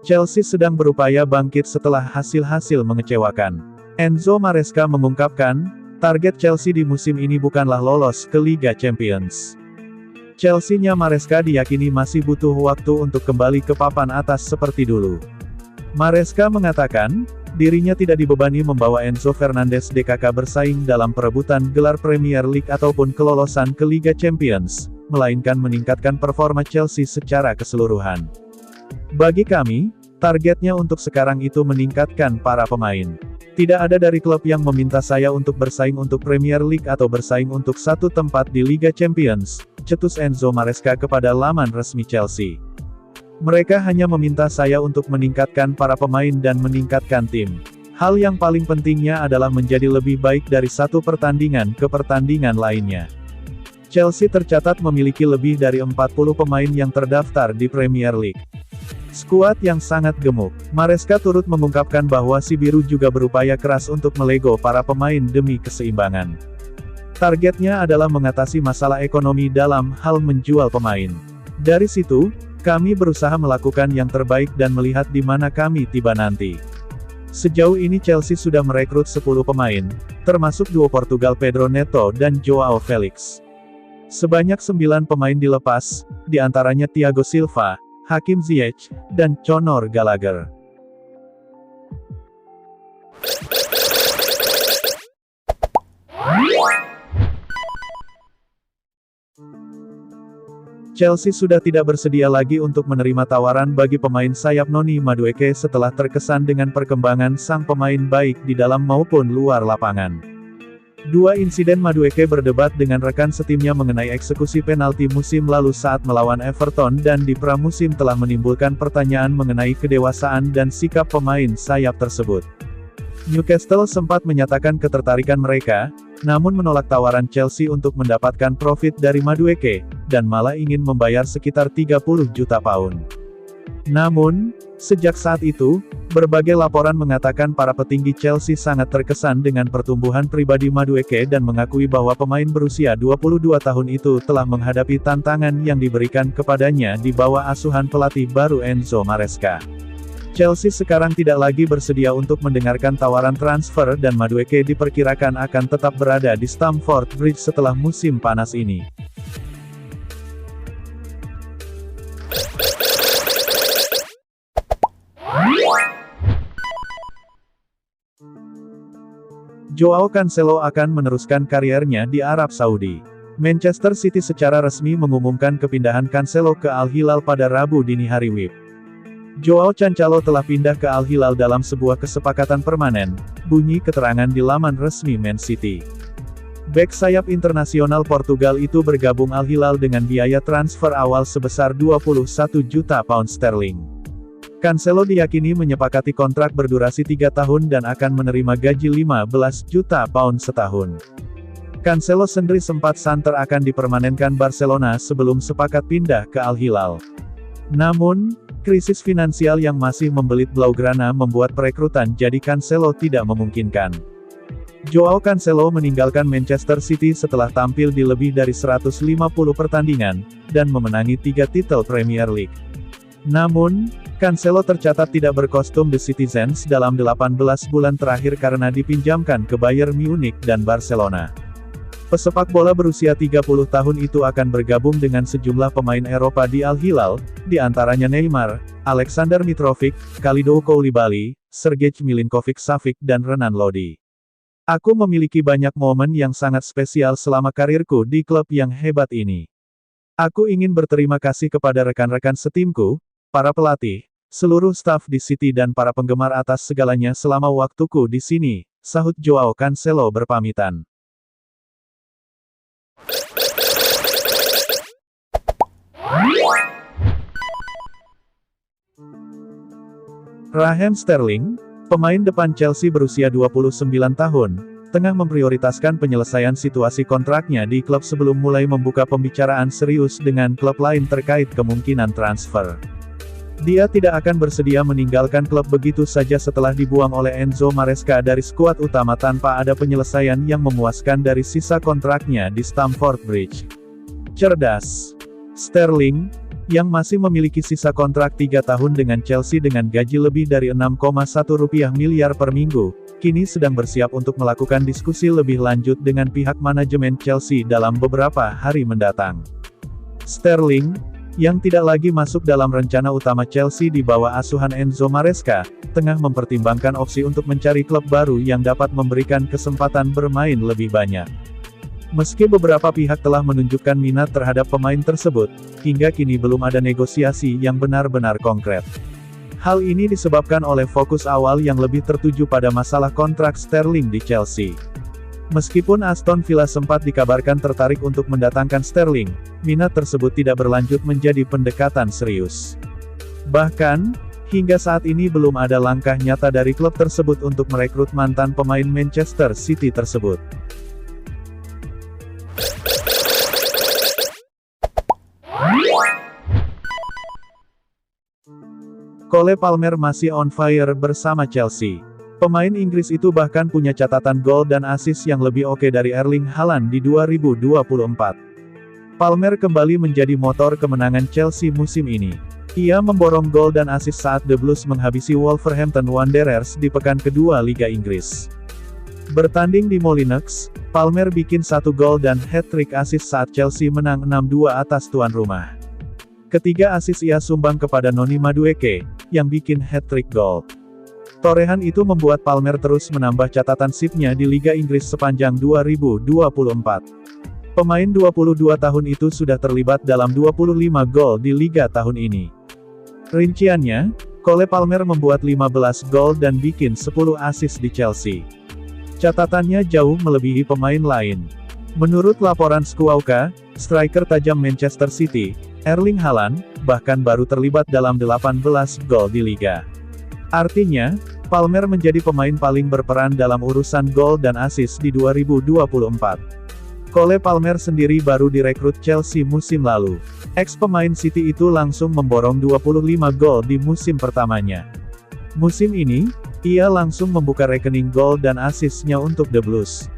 Chelsea sedang berupaya bangkit setelah hasil-hasil mengecewakan. Enzo Maresca mengungkapkan, target Chelsea di musim ini bukanlah lolos ke Liga Champions. Chelsea-nya Maresca diyakini masih butuh waktu untuk kembali ke papan atas seperti dulu. Maresca mengatakan, dirinya tidak dibebani membawa Enzo Fernandez DKK bersaing dalam perebutan gelar Premier League ataupun kelolosan ke Liga Champions, melainkan meningkatkan performa Chelsea secara keseluruhan. Bagi kami, targetnya untuk sekarang itu meningkatkan para pemain. Tidak ada dari klub yang meminta saya untuk bersaing untuk Premier League atau bersaing untuk satu tempat di Liga Champions, cetus Enzo Maresca kepada laman resmi Chelsea. Mereka hanya meminta saya untuk meningkatkan para pemain dan meningkatkan tim. Hal yang paling pentingnya adalah menjadi lebih baik dari satu pertandingan ke pertandingan lainnya. Chelsea tercatat memiliki lebih dari 40 pemain yang terdaftar di Premier League. Skuad yang sangat gemuk. Maresca turut mengungkapkan bahwa si biru juga berupaya keras untuk melego para pemain demi keseimbangan. Targetnya adalah mengatasi masalah ekonomi dalam hal menjual pemain. Dari situ, kami berusaha melakukan yang terbaik dan melihat di mana kami tiba nanti. Sejauh ini Chelsea sudah merekrut 10 pemain, termasuk duo Portugal Pedro Neto dan Joao Felix. Sebanyak 9 pemain dilepas, di antaranya Thiago Silva, Hakim Ziyech, dan Conor Gallagher. Chelsea sudah tidak bersedia lagi untuk menerima tawaran bagi pemain sayap Noni Madueke setelah terkesan dengan perkembangan sang pemain baik di dalam maupun luar lapangan. Dua insiden Madueke berdebat dengan rekan setimnya mengenai eksekusi penalti musim lalu saat melawan Everton dan di pramusim telah menimbulkan pertanyaan mengenai kedewasaan dan sikap pemain sayap tersebut. Newcastle sempat menyatakan ketertarikan mereka, namun menolak tawaran Chelsea untuk mendapatkan profit dari Madueke, dan malah ingin membayar sekitar 30 juta pound. Namun, sejak saat itu, berbagai laporan mengatakan para petinggi Chelsea sangat terkesan dengan pertumbuhan pribadi Madueke dan mengakui bahwa pemain berusia 22 tahun itu telah menghadapi tantangan yang diberikan kepadanya di bawah asuhan pelatih baru Enzo Maresca. Chelsea sekarang tidak lagi bersedia untuk mendengarkan tawaran transfer dan Madueke diperkirakan akan tetap berada di Stamford Bridge setelah musim panas ini. Joao Cancelo akan meneruskan kariernya di Arab Saudi. Manchester City secara resmi mengumumkan kepindahan Cancelo ke Al Hilal pada Rabu dini hari WIB. Joao Cancelo telah pindah ke Al Hilal dalam sebuah kesepakatan permanen, bunyi keterangan di laman resmi Man City. Bek sayap internasional Portugal itu bergabung Al Hilal dengan biaya transfer awal sebesar 21 juta pound sterling. Cancelo diyakini menyepakati kontrak berdurasi 3 tahun dan akan menerima gaji 15 juta pound setahun. Cancelo sendiri sempat santer akan dipermanenkan Barcelona sebelum sepakat pindah ke Al Hilal. Namun, krisis finansial yang masih membelit Blaugrana membuat perekrutan jadi Cancelo tidak memungkinkan. Joao Cancelo meninggalkan Manchester City setelah tampil di lebih dari 150 pertandingan, dan memenangi 3 titel Premier League. Namun, Cancelo tercatat tidak berkostum The Citizens dalam 18 bulan terakhir karena dipinjamkan ke Bayern Munich dan Barcelona. Pesepak bola berusia 30 tahun itu akan bergabung dengan sejumlah pemain Eropa di Al Hilal, di antaranya Neymar, Alexander Mitrovic, Kalidou Koulibaly, Sergej Milinkovic-Savic dan Renan Lodi. Aku memiliki banyak momen yang sangat spesial selama karirku di klub yang hebat ini. Aku ingin berterima kasih kepada rekan-rekan setimku, para pelatih, seluruh staf di City dan para penggemar atas segalanya selama waktuku di sini, sahut Joao Cancelo berpamitan. Raheem Sterling, pemain depan Chelsea berusia 29 tahun, tengah memprioritaskan penyelesaian situasi kontraknya di klub sebelum mulai membuka pembicaraan serius dengan klub lain terkait kemungkinan transfer. Dia tidak akan bersedia meninggalkan klub begitu saja setelah dibuang oleh Enzo Maresca dari skuad utama tanpa ada penyelesaian yang memuaskan dari sisa kontraknya di Stamford Bridge. Cerdas. Sterling, yang masih memiliki sisa kontrak 3 tahun dengan Chelsea dengan gaji lebih dari Rp6,1 miliar per minggu, kini sedang bersiap untuk melakukan diskusi lebih lanjut dengan pihak manajemen Chelsea dalam beberapa hari mendatang. Sterling, yang tidak lagi masuk dalam rencana utama Chelsea di bawah asuhan Enzo Maresca, tengah mempertimbangkan opsi untuk mencari klub baru yang dapat memberikan kesempatan bermain lebih banyak. Meski beberapa pihak telah menunjukkan minat terhadap pemain tersebut, hingga kini belum ada negosiasi yang benar-benar konkret. Hal ini disebabkan oleh fokus awal yang lebih tertuju pada masalah kontrak Sterling di Chelsea. Meskipun Aston Villa sempat dikabarkan tertarik untuk mendatangkan Sterling, minat tersebut tidak berlanjut menjadi pendekatan serius. Bahkan, hingga saat ini belum ada langkah nyata dari klub tersebut untuk merekrut mantan pemain Manchester City tersebut. Cole Palmer masih on fire bersama Chelsea. Pemain Inggris itu bahkan punya catatan gol dan assist yang lebih oke dari Erling Haaland di 2024. Palmer kembali menjadi motor kemenangan Chelsea musim ini. Ia memborong gol dan assist saat The Blues menghabisi Wolverhampton Wanderers di pekan kedua Liga Inggris. Bertanding di Molineux, Palmer bikin 1 gol dan hat-trick assist saat Chelsea menang 6-2 atas tuan rumah. Ketiga assist ia sumbang kepada Noni Madueke, yang bikin hat-trick gol. Torehan itu membuat Palmer terus menambah catatan sipnya di Liga Inggris sepanjang 2024. Pemain 22 tahun itu sudah terlibat dalam 25 gol di Liga tahun ini. Rinciannya, Cole Palmer membuat 15 gol dan bikin 10 assist di Chelsea. Catatannya jauh melebihi pemain lain. Menurut laporan Squawka, striker tajam Manchester City, Erling Haaland, bahkan baru terlibat dalam 18 gol di Liga. Artinya, Palmer menjadi pemain paling berperan dalam urusan gol dan assist di 2024. Cole Palmer sendiri baru direkrut Chelsea musim lalu. Ex-pemain City itu langsung memborong 25 gol di musim pertamanya. Musim ini, ia langsung membuka rekening gol dan assist-nya untuk The Blues.